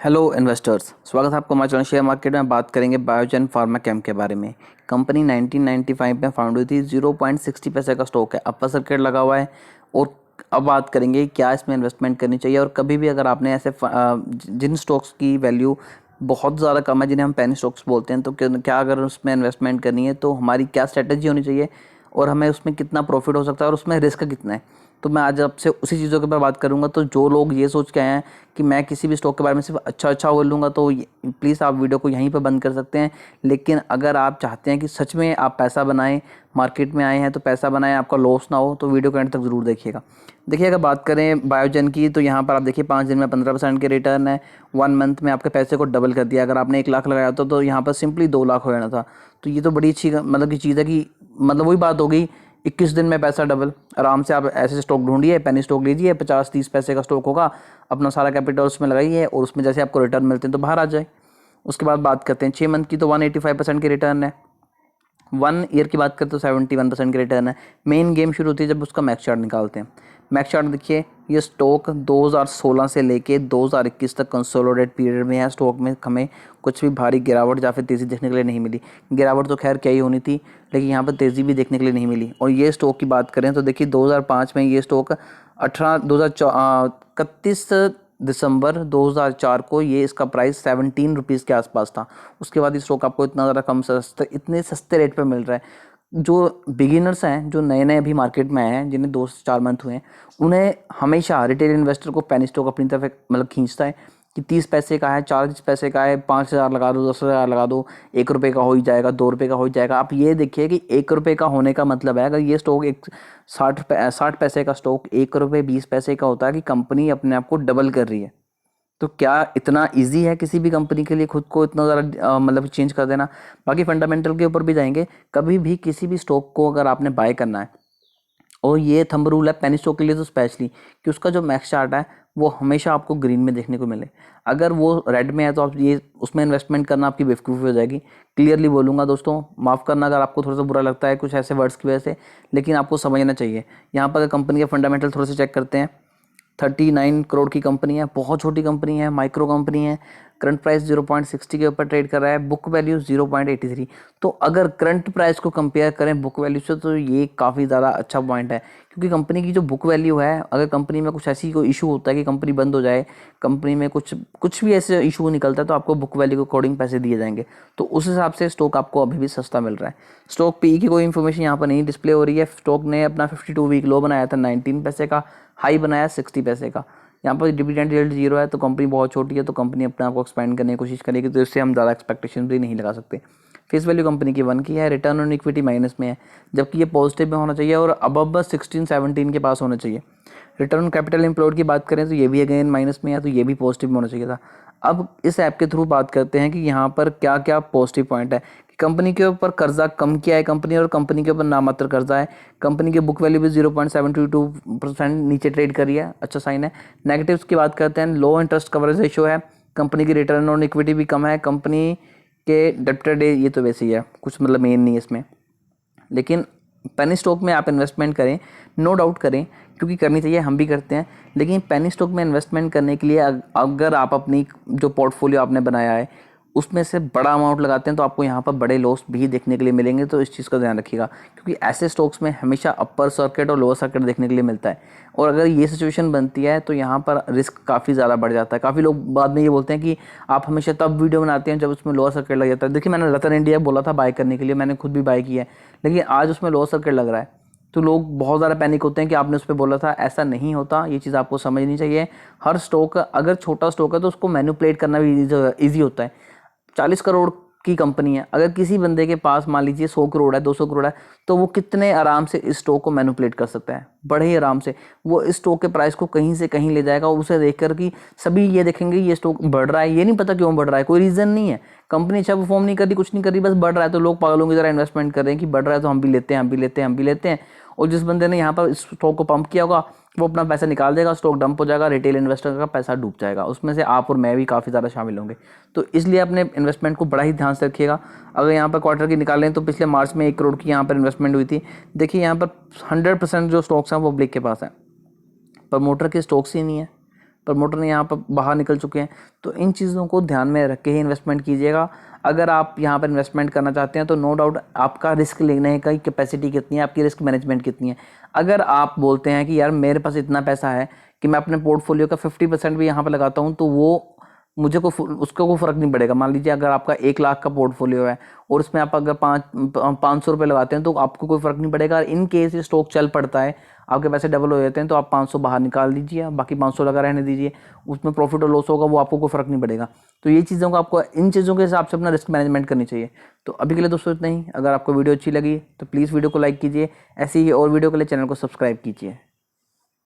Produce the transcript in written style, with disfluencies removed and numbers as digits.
Hello investors, स्वागत है आपको हमारे चैनल शेयर मार्केट में। बात करेंगे बायोजेन फार्मा केम के बारे में। कंपनी 1995 में फाउंड हुई थी। 0.60 पैसे का स्टॉक है, अपर सर्किट लगा हुआ है। और अब बात करेंगे क्या इसमें इन्वेस्टमेंट करनी चाहिए। और कभी भी अगर आपने ऐसे जिन स्टॉक्स की वैल्यू बहुत ज़्यादा कम है, जिन्हें हम पेनी स्टॉक्स बोलते हैं, तो क्या अगर उसमें इन्वेस्टमेंट करनी है तो हमारी क्या स्ट्रेटजी होनी चाहिए और हमें उसमें कितना प्रॉफिट हो सकता है और उसमें रिस्क कितना है। तो मैं आज आपसे उसी चीज़ों के बारे में बात करूंगा। तो जो लोग ये सोच के आए हैं कि मैं किसी भी स्टॉक के बारे में सिर्फ अच्छा बोलूँगा, तो प्लीज़ आप वीडियो को यहीं पर बंद कर सकते हैं। लेकिन अगर आप चाहते हैं कि सच में आप पैसा बनाएं, मार्केट में आए हैं तो पैसा बनाएं, आपका लॉस ना हो, तो वीडियो को एंड तक ज़रूर देखिएगा। देखिए, अगर बात करें बायोजेन की, तो यहाँ पर आप देखिए 5 दिन में 15% के रिटर्न है। 1 मंथ में आपके पैसे को डबल कर दिया। अगर आपने 1 लाख लगाया था तो यहाँ पर सिंपली 2 लाख हो जाना था। तो ये तो बड़ी अच्छी मतलब की चीज़ है कि मतलब वही बात हो गई, 21 दिन में पैसा डबल। आराम से आप ऐसे स्टॉक ढूंढिए, पेनी स्टॉक लीजिए, 50-30 पैसे का स्टॉक होगा, अपना सारा कैपिटल उसमें लगाइए और उसमें जैसे आपको रिटर्न मिलते हैं तो बाहर आ जाए। उसके बाद बात करते हैं 6 मंथ की, तो 185% की रिटर्न है। 1 ईयर की बात करें तो 71% की रिटर्न है। मेन गेम शुरू होती है जब उसका मैक्स चार्ट निकालते हैं। मैक्स चार्ट देखिए, ये स्टॉक 2016 से लेके 2021 तक कंसोलिडेट पीरियड में है। स्टॉक में हमें कुछ भी भारी गिरावट या फिर तेज़ी देखने के लिए नहीं मिली। गिरावट तो खैर क्या ही होनी थी, लेकिन यहाँ पर तेज़ी भी देखने के लिए नहीं मिली। और ये स्टॉक की बात करें तो देखिए 2005 में ये स्टॉक 31 दिसंबर 2004 को ये इसका प्राइस 17 रुपीज़ के आसपास था। उसके बाद ये स्टॉक आपको इतना ज़्यादा कम सस्ते, इतने सस्ते रेट पे मिल रहा है। जो बिगिनर्स हैं, जो नए नए अभी मार्केट में आए हैं, जिन्हें 2 से 4 मंथ हुए हैं, उन्हें हमेशा रिटेल इन्वेस्टर को पेनी स्टॉक अपनी तरफ मतलब खींचता है कि 30 पैसे का है, 40 पैसे का है, 5,000 लगा दो, 10,000 लगा दो, 1 रुपये का हो ही जाएगा, 2 रुपये का हो ही जाएगा। आप ये देखिए कि 1 रुपये का होने का मतलब है, अगर ये स्टॉक एक 60 पैसे का स्टॉक 1 रुपये 20 पैसे का होता है कि कंपनी अपने आप को डबल कर रही है। तो क्या इतना इजी है किसी भी कंपनी के लिए खुद को इतना ज़्यादा मतलब चेंज कर देना। बाकी फंडामेंटल के ऊपर भी जाएंगे। कभी भी किसी भी स्टॉक को अगर आपने बाय करना है, और ये थंब रूल है पेनी स्टॉक के लिए तो स्पेशली, कि उसका जो मैक्स चार्ट है वो हमेशा आपको ग्रीन में देखने को मिले। अगर वो रेड में है तो आप ये उसमें इन्वेस्टमेंट करना आपकी बेवकूफ़ी हो जाएगी। क्लियरली बोलूँगा दोस्तों, माफ़ करना अगर आपको थोड़ा सा बुरा लगता है कुछ ऐसे वर्ड्स की वजह से, लेकिन आपको समझना चाहिए। यहाँ पर अगर कंपनी के फंडामेंटल थोड़े से चेक करते हैं, 39 करोड़ की कंपनी है, बहुत छोटी कंपनी है, माइक्रो कंपनी है। करंट प्राइस 0.60 के ऊपर ट्रेड कर रहा है, बुक वैल्यू 0.83। तो अगर करंट प्राइस को कंपेयर करें बुक वैल्यू से तो ये काफ़ी ज़्यादा अच्छा पॉइंट है। क्योंकि कंपनी की जो बुक वैल्यू है, अगर कंपनी में कुछ ऐसी कोई इशू होता है कि कंपनी बंद हो जाए, कंपनी में कुछ भी ऐसे इशू निकलता है, तो आपको बुक वैल्यू के अकॉर्डिंग पैसे दिए जाएंगे। तो उस हिसाब से स्टॉक आपको अभी भी सस्ता मिल रहा है। स्टॉक पी की कोई इन्फॉर्मेशन यहाँ पर नहीं डिस्प्ले हो रही है। स्टॉक ने अपना 52 वीक लो बनाया था 19 पैसे का, हाई बनाया 60 पैसे का। यहाँ पर डिविडेंड यील्ड 0 है, तो कंपनी बहुत छोटी है, तो कंपनी अपने आप को एक्सपेंड करने की कोशिश करेगी, तो इससे हम ज़्यादा एक्सपेक्टेशन भी नहीं लगा सकते। फेस वैल्यू कंपनी की 1 की है, रिटर्न ऑन इक्विटी माइनस में है, जबकि ये पॉजिटिव में होना चाहिए और अबव 16-17 के पास होना चाहिए। रिटर्न ऑन कैपिटल एम्प्लॉयड की बात करें तो ये भी अगेन माइनस में है, तो ये भी पॉजिटिव में होना चाहिए था। अब इस ऐप के थ्रू बात करते हैं कि यहाँ पर क्या क्या पॉजिटिव पॉइंट है। कि कंपनी के ऊपर कर्जा कम किया है कंपनी, और कंपनी के ऊपर नामात्र कर्जा है। कंपनी की बुक वैल्यू भी 0.72% नीचे ट्रेड करी है, अच्छा साइन है। नेगेटिव्स की बात करते हैं, लो इंटरेस्ट कवरेज रेशियो है, कंपनी की रिटर्न ऑन इक्विटी भी कम है, कंपनी के डेब्टर डे ये तो वैसे ही है, कुछ मतलब मेन नहीं है इसमें। लेकिन पेनी स्टॉक में आप इन्वेस्टमेंट करें, नो डाउट करें, क्योंकि करनी चाहिए, हम भी करते हैं। लेकिन पेनी स्टॉक में इन्वेस्टमेंट करने के लिए अगर आप अपनी जो पोर्टफोलियो आपने बनाया है उसमें से बड़ा अमाउंट लगाते हैं तो आपको यहाँ पर बड़े लॉस भी देखने के लिए मिलेंगे। तो इस चीज़ का ध्यान रखिएगा, क्योंकि ऐसे स्टॉक्स में हमेशा अपर सर्किट और लोअर सर्किट देखने के लिए मिलता है। और अगर ये सिचुएशन बनती है तो यहाँ पर रिस्क काफ़ी ज़्यादा बढ़ जाता है। काफ़ी लोग बाद में ये बोलते हैं कि आप हमेशा तब वीडियो बनाते हैं जब उसमें लोअर सर्किट लग जाता है। देखिए, मैंने रतन इंडिया बोला था बाय करने के लिए, मैंने खुद भी बाय किया है, लेकिन आज उसमें लोअर सर्किट लग रहा है, तो लोग बहुत ज़्यादा पैनिक होते हैं कि आपने उस पर बोला था। ऐसा नहीं होता, ये चीज़ आपको समझनी चाहिए। हर स्टॉक, अगर छोटा स्टॉक है तो उसको मैनिपुलेट करना भी ईजी होता है। 40 करोड़ की कंपनी है, अगर किसी बंदे के पास मान लीजिए 100 करोड़ है, 200 करोड़ है, तो वो कितने आराम से इस स्टॉक को मैनिपुलेट कर सकता है, बड़े ही आराम से। वो इस स्टॉक के प्राइस को कहीं से कहीं ले जाएगा। उसे देखकर कि सभी ये देखेंगे ये स्टॉक बढ़ रहा है, ये नहीं पता क्यों बढ़ रहा है, कोई रीज़न नहीं है। कंपनी अच्छा परफॉर्म नहीं कर रही, कुछ नहीं कर रही, बस बढ़ रहा है, तो लोग पागलों की तरह इन्वेस्टमेंट कर रहे हैं कि बढ़ रहा है तो हम भी लेते हैं, हम भी लेते हैं, हम भी लेते हैं। और जिस बंदे ने यहाँ पर स्टॉक को पंप किया होगा वो अपना पैसा निकाल देगा, स्टॉक डंप हो जाएगा, रिटेल इन्वेस्टर का पैसा डूब जाएगा, उसमें से आप और मैं भी काफ़ी ज़्यादा शामिल होंगे। तो इसलिए अपने इन्वेस्टमेंट को बड़ा ही ध्यान से रखिएगा। अगर यहाँ पर क्वार्टर की निकालें तो पिछले मार्च में 1 करोड़ की यहाँ पर इन्वेस्टमेंट हुई थी। देखिए, यहाँ पर 100% जो स्टॉक्स हैं वो पब्लिक के पास है, प्रमोटर के स्टॉक्स ही नहीं है। प्रमोटर ने यहाँ पर बाहर निकल चुके हैं। तो इन चीज़ों को ध्यान में रख के ही इन्वेस्टमेंट कीजिएगा। अगर आप यहाँ पर इन्वेस्टमेंट करना चाहते हैं तो नो डाउट आपका रिस्क लेने की कैपेसिटी कितनी है, आपकी रिस्क मैनेजमेंट कितनी है। अगर आप बोलते हैं कि यार मेरे पास इतना पैसा है कि मैं अपने पोर्टफोलियो का 50% भी यहाँ पर लगाता हूँ तो वो मुझे उसका कोई फ़र्क नहीं पड़ेगा। मान लीजिए अगर आपका 1 लाख का पोर्टफोलियो है और उसमें आप अगर 500 रुपये लगाते हैं तो आपको कोई फ़र्क नहीं पड़ेगा। इन केस ये स्टॉक चल पड़ता है, आपके पैसे डबल हो जाते हैं, तो आप 500 बाहर निकाल दीजिए, बाकी 500 लगा रहने दीजिए। उसमें प्रॉफिट और लॉस होगा वो आपको कोई फ़र्क नहीं पड़ेगा। तो ये चीज़ों का आपको इन चीज़ों के हिसाब से अपना रिस्क मैनेजमेंट करनी चाहिए। तो अभी के लिए दोस्तों इतना ही। अगर आपको वीडियो अच्छी लगी तो प्लीज़ वीडियो को लाइक कीजिए। ऐसी ही और वीडियो के लिए चैनल को सब्सक्राइब कीजिए।